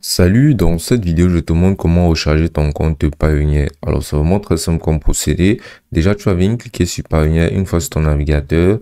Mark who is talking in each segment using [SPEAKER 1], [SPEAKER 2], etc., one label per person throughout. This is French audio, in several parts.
[SPEAKER 1] Salut, dans cette vidéo, je te montre comment recharger ton compte Payoneer. Alors, c'est vraiment très simple comme procédé. Déjà, tu vas venir cliquer sur Payoneer une fois sur ton navigateur.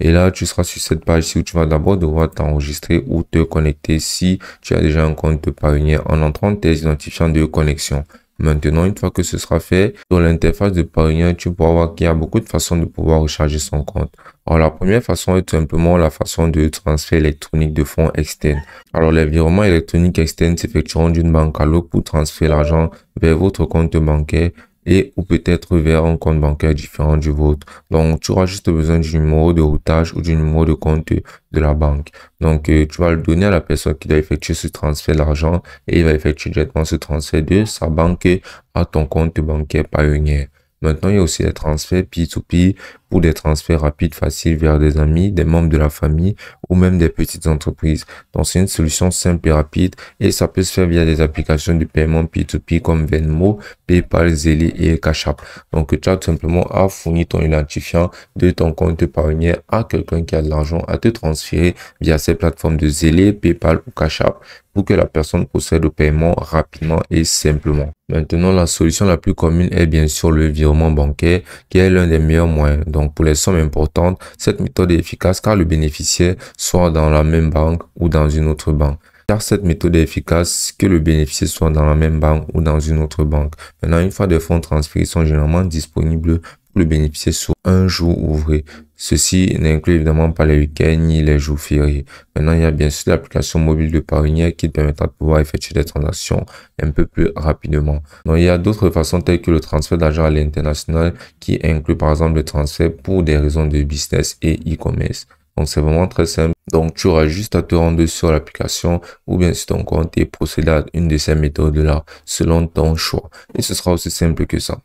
[SPEAKER 1] Et là, tu seras sur cette page-ci où tu vas d'abord devoir t'enregistrer ou te connecter si tu as déjà un compte Payoneer en entrant tes identifiants de connexion. Maintenant, une fois que ce sera fait, sur l'interface de Payoneer, tu pourras voir qu'il y a beaucoup de façons de pouvoir recharger son compte. Alors, la première façon est tout simplement la façon de transfert électronique de fonds externes. Alors, les virements électroniques externes s'effectueront d'une banque à l'autre pour transférer l'argent vers votre compte bancaire et ou peut-être vers un compte bancaire différent du vôtre. Donc, tu auras juste besoin du numéro de routage ou du numéro de compte de la banque. Donc, tu vas le donner à la personne qui doit effectuer ce transfert d'argent et il va effectuer directement ce transfert de sa banque à ton compte bancaire Payoneer. Maintenant, il y a aussi les transferts P2P pour des transferts rapides, faciles vers des amis, des membres de la famille ou même des petites entreprises. Donc, c'est une solution simple et rapide et ça peut se faire via des applications de paiement P2P comme Venmo, PayPal, Zelle et Cash App. Donc, tu as tout simplement à fournir ton identifiant de ton compte Payoneer à quelqu'un qui a de l'argent à te transférer via ces plateformes de Zelle, PayPal ou Cash App pour que la personne procède au paiement rapidement et simplement. Maintenant, la solution la plus commune est bien sûr le virement bancaire qui est l'un des meilleurs moyens. Donc, pour les sommes importantes, cette méthode est efficace car le bénéficiaire soit dans la même banque ou dans une autre banque. Car cette méthode est efficace que le bénéficiaire soit dans la même banque ou dans une autre banque. Maintenant, une fois des fonds transférés sont généralement disponibles pour le bénéficiaire sur un jour ouvré. Ceci n'inclut évidemment pas les week-ends ni les jours fériés. Maintenant, il y a bien sûr l'application mobile de Payoneer qui te permettra de pouvoir effectuer des transactions un peu plus rapidement. Donc, il y a d'autres façons telles que le transfert d'argent à l'international qui inclut par exemple le transfert pour des raisons de business et e-commerce. Donc, c'est vraiment très simple. Donc, tu auras juste à te rendre sur l'application ou bien sur ton compte et procéder à une de ces méthodes-là selon ton choix. Et ce sera aussi simple que ça.